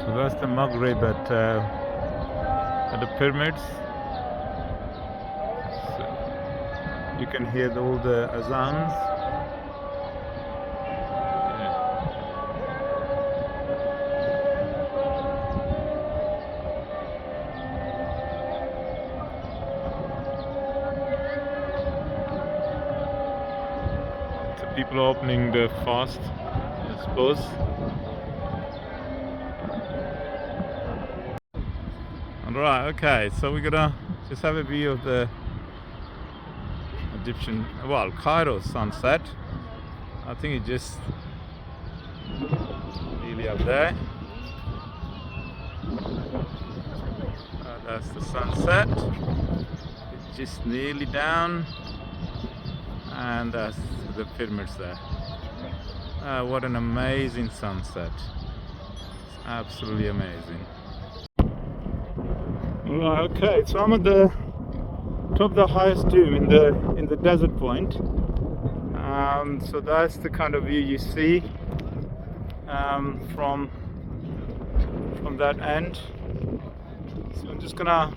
So that's the Maghreb at the pyramids. So you can hear all the azans. So people are opening the fast, I suppose. Alright, okay, so we're gonna just have a view of the Egyptian, well, Cairo sunset. I think it's just nearly up there. That's the sunset. It's just nearly down, and that's the pyramids there. What an amazing sunset! It's absolutely amazing. Right, okay, so I'm at the top of the highest dome in the desert point. So that's the kind of view you see from that end. So I'm just gonna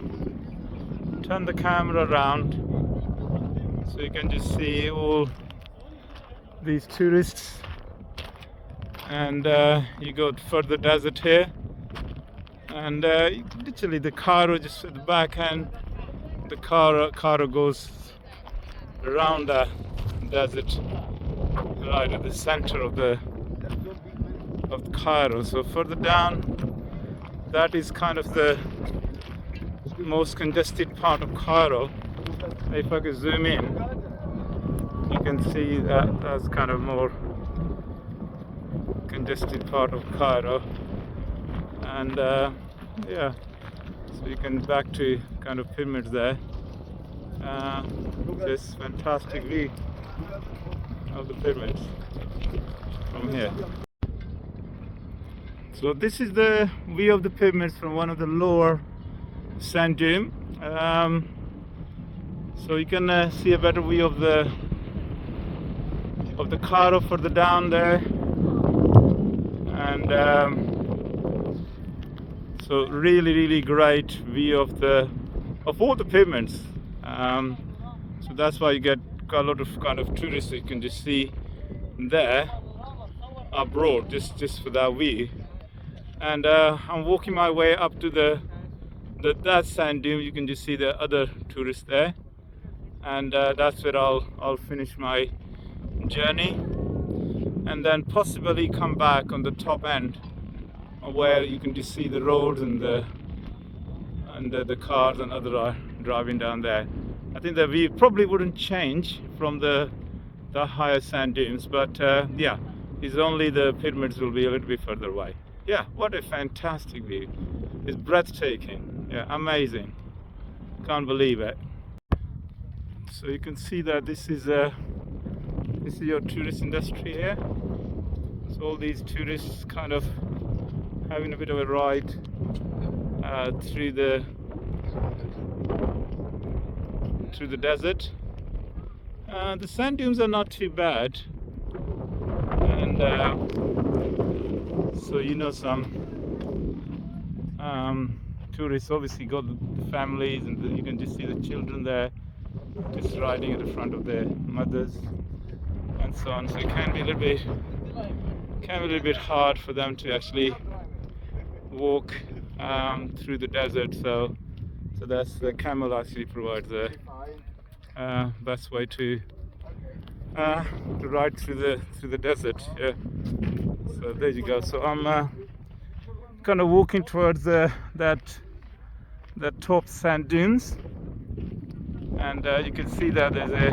turn the camera around so you can just see all these tourists, and you go further desert here, and literally the Cairo just at the back end. The Cairo goes around the desert right at the center of the Cairo. So further down, that is kind of the most congested part of Cairo. If I could zoom in, you can see that that's kind of more congested part of Cairo, and yeah, so you can back to kind of pyramids there. Just fantastic view of the pyramids from here. So this is the view of the pyramids from one of the lower sand dune. So you can see a better view of the Cairo further down there, and so really great view of all the pyramids. So that's why you get a lot of kind of tourists that you can just see there abroad just for that view. And I'm walking my way up to that sand dune. You can just see the other tourists there, and that's where I'll finish my journey, and then possibly come back on the top end where you can just see the roads and the cars and other are driving down there. I think the view probably wouldn't change from the higher sand dunes, but yeah, it's only the pyramids will be a little bit further away. Yeah, what a fantastic view. It's breathtaking. Yeah, amazing. Can't believe it. So you can see that this is your tourist industry here. So all these tourists kind of having a bit of a ride through the desert. The sand dunes are not too bad, and so some tourists obviously got the families, and you can just see the children there just riding at the front of their mothers and so on. So it can be a little bit hard for them to actually walk through the desert. So that's the camel actually provides the best way to ride through the desert. Yeah. So there you go. So I'm kind of walking towards that top sand dunes, and you can see that there's a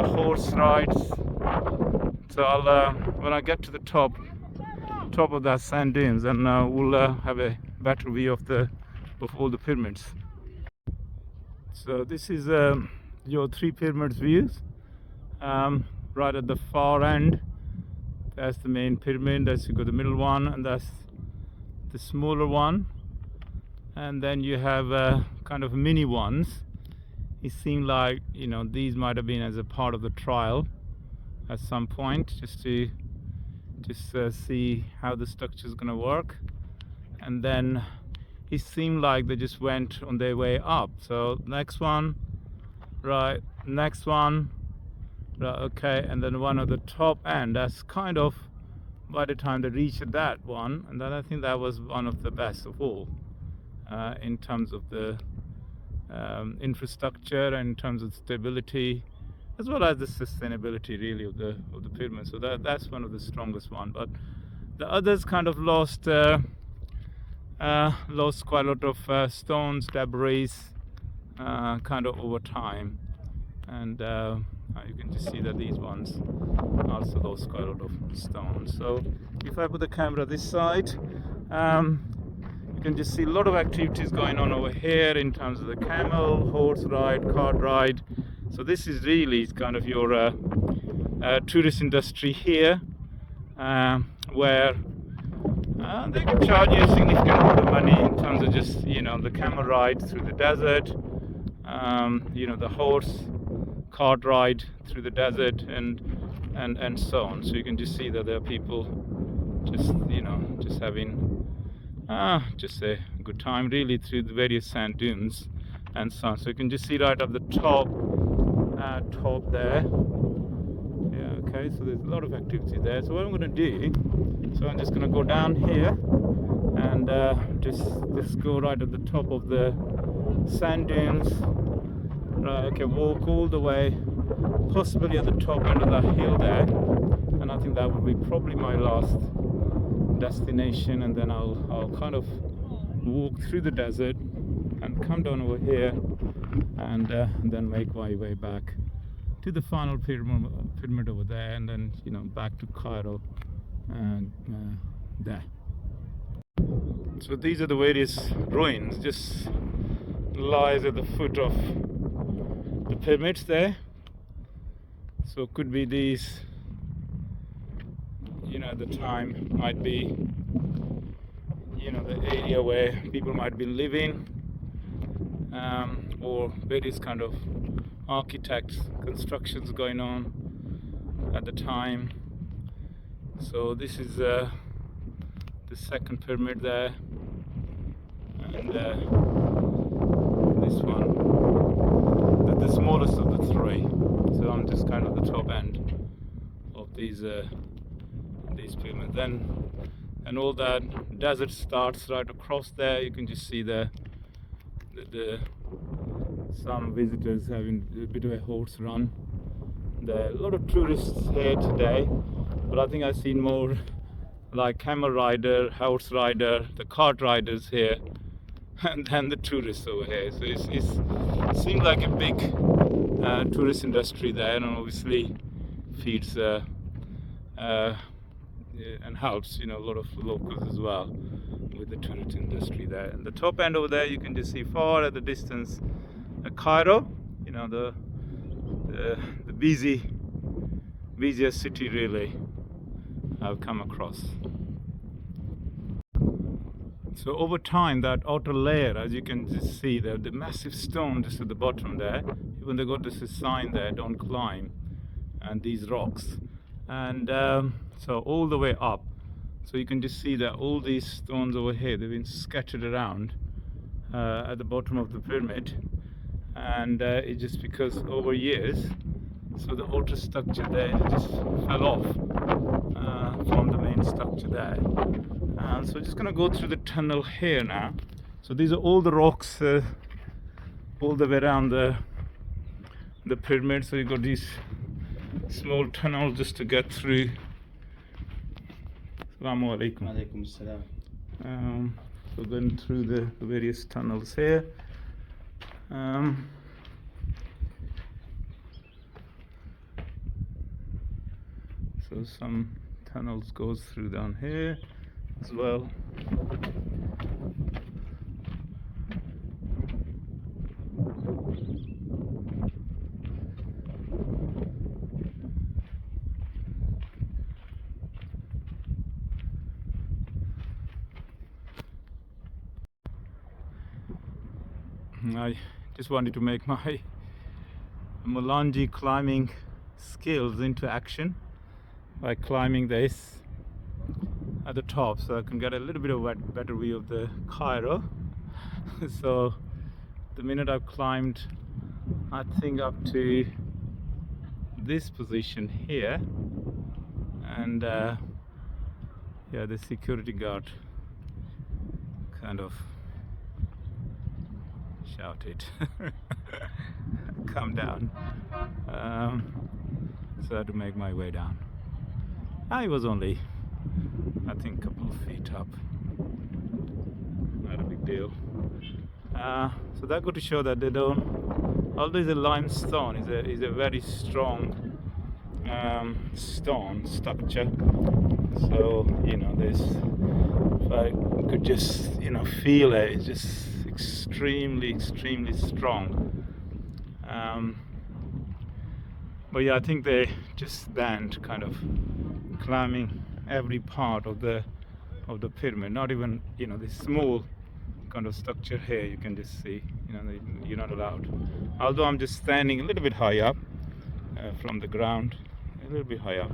horse rides. So I'll when I get to the top of that sand dunes, and we'll have a better view of all the pyramids. So this is your three pyramids views. Right at the far end, that's the main pyramid. That's you got the middle one, and that's the smaller one. And then you have kind of mini ones. It seemed like these might have been as a part of the trial at some point, just to see how the structure is going to work. and then it seemed like they just went on their way up. So next one, right, next one, right, okay, and then one at the top end. That's kind of, by the time they reached that one, and then I think that was one of the best of all, in terms of the infrastructure and in terms of stability, as well as the sustainability really of the pyramid. So that's one of the strongest one. But the others kind of lost quite a lot of stones, debris, kind of over time, and you can just see that these ones also lost quite a lot of stones. So if I put the camera this side, you can just see a lot of activities going on over here in terms of the camel, horse ride, cart ride. So this is really kind of your tourist industry here, where they can charge you a significant amount of money in terms of just, you know, the camel ride through the desert, you know, the horse cart ride through the desert, and so on. So you can just see that there are people just, you know, just having just a good time really through the various sand dunes and so on. So you can just see right up the top there. Yeah, okay, so there's a lot of activity there. So what I'm going to do, so I'm just going to go down here and just go right at the top of the sand dunes. Right, okay, walk all the way, possibly at the top end of that hill there, and I think that would be probably my last destination, and then I'll kind of walk through the desert and come down over here, and then make my way back to the final pyramid over there, and then, you know, back to Cairo and there. So these are the various ruins, just lies at the foot of the pyramids there. So could be these, you know, at the time might be, you know, the area where people might be living, or various kind of architects constructions going on at the time. So this is the second pyramid there, and this one, the smallest of the three. So I'm just kind of the top end of these pyramids. Then, and all that desert starts right across there. You can just see the some visitors having a bit of a horse run. There are a lot of tourists here today, but I think I've seen more like camel rider, horse rider, the cart riders here, and then the tourists over here. So it seems like a big tourist industry there, and obviously feeds and helps, you know, a lot of locals as well with the tourist industry there. And the top end over there, you can just see far at the distance Cairo, you know, the busiest city really I've come across. So over time, that outer layer, as you can just see there, the massive stone just at the bottom there, even they got this sign there, don't climb, and these rocks, and so all the way up. So you can just see that all these stones over here, they've been scattered around at the bottom of the pyramid, and it's just because over years, so the outer structure there just fell off from the main structure there. And so just going to go through the tunnel here now. So these are all the rocks all the way around the pyramid. So you've got these small tunnels just to get through. Assalamu alaikum. Alaikum salam. So going through the various tunnels here. So some tunnels goes through down here as well. I just wanted to make my Mulanji climbing skills into action by climbing this at the top, so I can get a little bit of a better view of the Cairo. So the minute I've climbed, I think, up to this position here, and yeah, the security guard kind of shouted, "Come down." So I had to make my way down. I was only, I think, a couple of feet up. Not a big deal. So that got to show that they don't. Although the limestone is a very strong stone structure. So there's, if I could just feel it, it's just extremely strong. But yeah, I think they just stand kind of climbing every part of the pyramid. Not even this small kind of structure here. You can just see you're not allowed. Although I'm just standing a little bit high up from the ground, a little bit high up.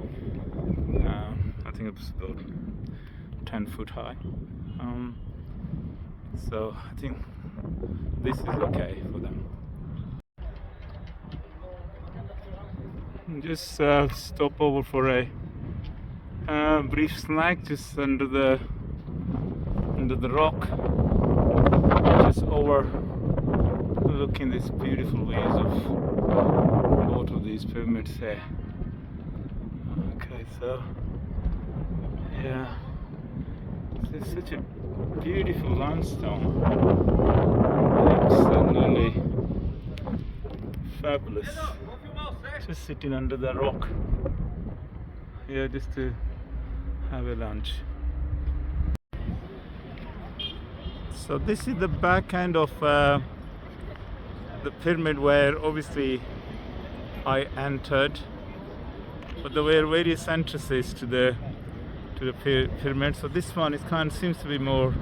I think it's about 10 foot high. So I think this is okay for them. Just stop over for a brief snack just under the rock, just overlooking these beautiful views of both of these pyramids here. Okay, so yeah, it's such a beautiful limestone. Absolutely fabulous. Just sitting under the rock here just to have a lunch. So this is the back end of the pyramid where obviously I entered, but there were various entrances to the pyramid. So this one seems to be more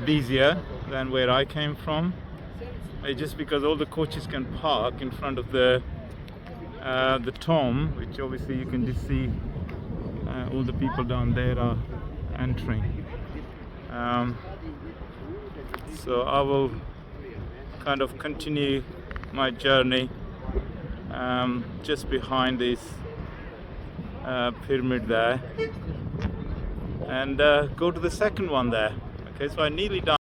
busier than where I came from. Just because all the coaches can park in front of the tomb, which obviously you can just see all the people down there are entering. So I will kind of continue my journey just behind this pyramid there, and go to the second one there. Okay, so I nearly done.